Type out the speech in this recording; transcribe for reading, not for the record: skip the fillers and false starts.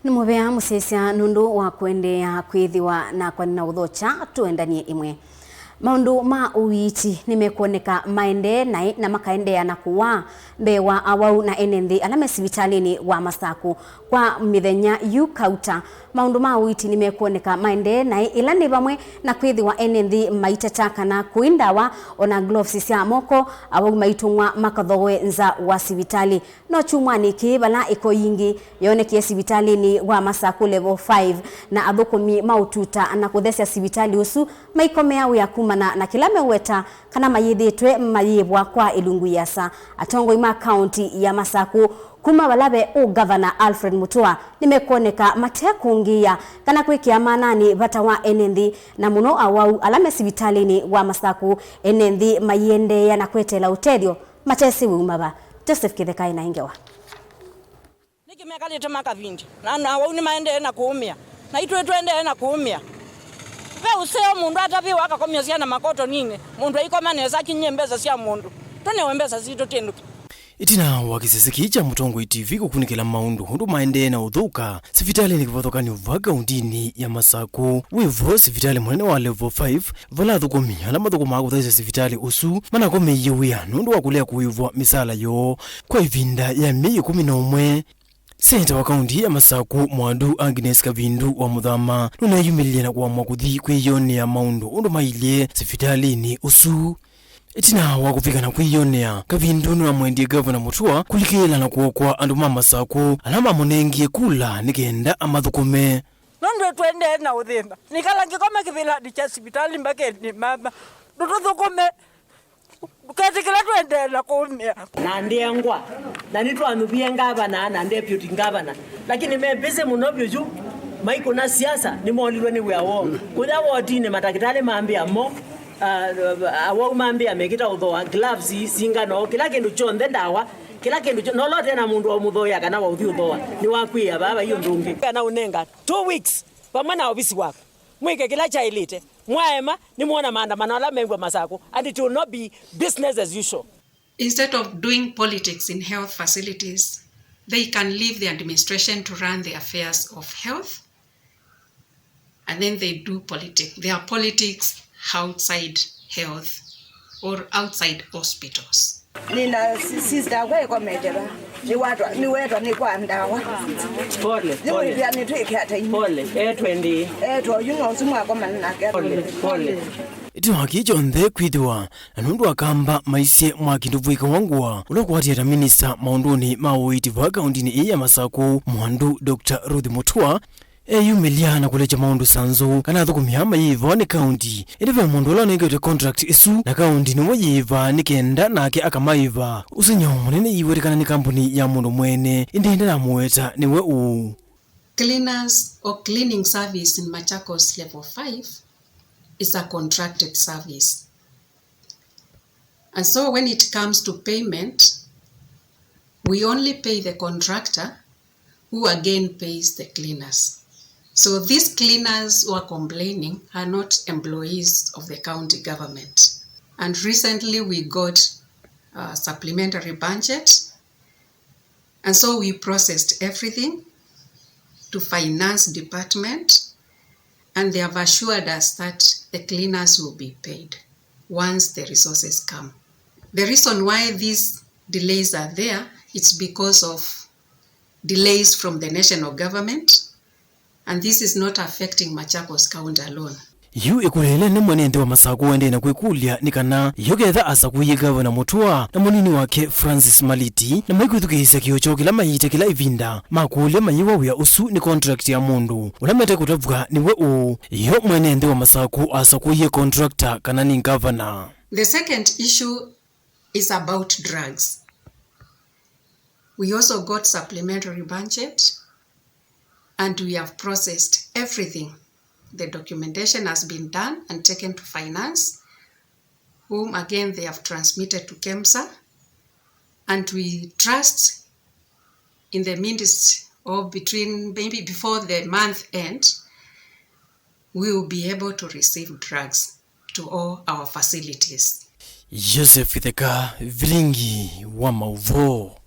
Ni muvea musesya nundu wa kuendea kwithiwa na kwanina uthocha tuendanie imwe. Maundu ma Uiiti nimekuoneka maende na makaendea na kuwa mbewa awau na Enenthi alame sivitalini wa Masaku kwa mithenya yu kauta. Maundu ma Uiiti nimekuoneka maende na ila ni vamwe na kwithiwa Enenthi maitata kana kuindawa ona gloves cia moko awau maitungwa makathowe nza wa sivitali no chumwani kibala iko yingi yonekie sivitalini wa Masaku level 5 na Athukumi maututa na kuthesya sivitali usu maikomea wiaku na kila meweta kana mayithitwe mayibwa kwa ilungu Yiasya atongo ima county ya Masaku kuma walabe governor Alfred Mutua nimekuoneka matekungia kana kwikia manani vata wa Enenthi na muno awau alame sivitalini wa Masaku Enenthi mayende na kwetela utethyo matesi umaba Joseph Kitheka ina ingewa nikimeka litema kavinji na awau ni maende na kuumia na itwe twende na kuumia ve useo mundu ataviwa akakomya ciana makoto nini mundu aikomaneza kinyembeza cia mundu tonewembeza zito tenduki itina wakiseseki cha Mutongo TV kukunikela maundu hundu maende na uthuka sivitali ni kivathokani uvaga undini ya Masaku wivo sivitali mwenene wa level 5 vala Athukumi ala mathukuma akuthesya sivitali usu manakome yiwia nundu wa kulea kuwivwa misala yo kwa ivinda ya mei 11. Senta wa kaunti ya Masaku mwandu Agnes Kavindu wa Muthama nunayumilie na kuamua kuthi kwiyonea maundu undu mailie sivitalini usu. Itina wakufika na kwiyonea Kavindu nunamwendie Governor Mutua kulikila na kuokwa andu ma Masaku alama munengie kula nikenda amathukume nondo twende na uthimba nikala ngikome kivila cha sivitali mbake ni mama tuthukume ukatikila twende na kuumia na ndiengwa na nitwanuvie ngavana na deputy governor lakini mebise munovyo juu maiko na siasa ni molilwe ni weawo kuda wotini matakitali maambia mo awau maambia mekita uthoa gloves singano kila kindu chonde ndawa kila kindu nolote na mundu wa muthoya kana wa uthi uthoa ni wakwia baba hiyo ndungi na unenga 2 weeks pamana obisi wako mwike kila cha elite mwaema ni muona maandamano ala mengwa Masaku and it will not be business as usual. Instead of doing politics in health facilities, they can leave the administration to run the affairs of health, and then they do politics. There are politics outside health or outside hospitals. Nina sister kwa komejera ni wetwa ni kwa ndawa pole etwendi yuno sumwa kwa manake pole itiwa kichonthe kwithiwa na nundu akamba maisye mwa kindu vuika wangua ulokwatieta minister maunduni ma Uiiti va kaundini iya Masaku mwandu Dr. Ruth Mutua eyumilia na kulecha maundu sanzu kana Athukumi mayiva ni kaunti idive mundu ula nengete contract isu na kaunti ni wayiva nikenda nake akamaiva usinyo munene iwetikana ni kampuni ya mundu mwene indende na muweta niwe uu. Cleaners or cleaning service in Machakos level 5 is a contracted service. And so when it comes to payment, we only pay the contractor who again pays the cleaners. So these cleaners who are complaining are not employees of the county government. And recently we got a supplementary budget. And so we processed everything to finance department. And they have assured us that the cleaners will be paid once the resources come. The reason why these delays are there, it's because of delays from the national government. And this is not affecting Machakos County alone. Yu ikulele ni mwenende wa Masaku wende na kuikulia nikana yogetha asakuye Governor Mutua na munini wake Francis Maliti na maikuthukisa kiocho kila mayite kila ivinda makulia mayiwawia usu ni contract ya mundu ulamete kutavuka niwe uu yo mwenende wa Masaku asakuye contractor kana ni governor. The second issue is about drugs. We also got supplementary budget and we have processed everything. The documentation has been done and taken to finance, whom again they have transmitted to KEMSA, and we trust in the midst or between maybe before the month end, we will be able to receive drugs to all our facilities. Joseph Kitheka, Viringi wa Mauvo.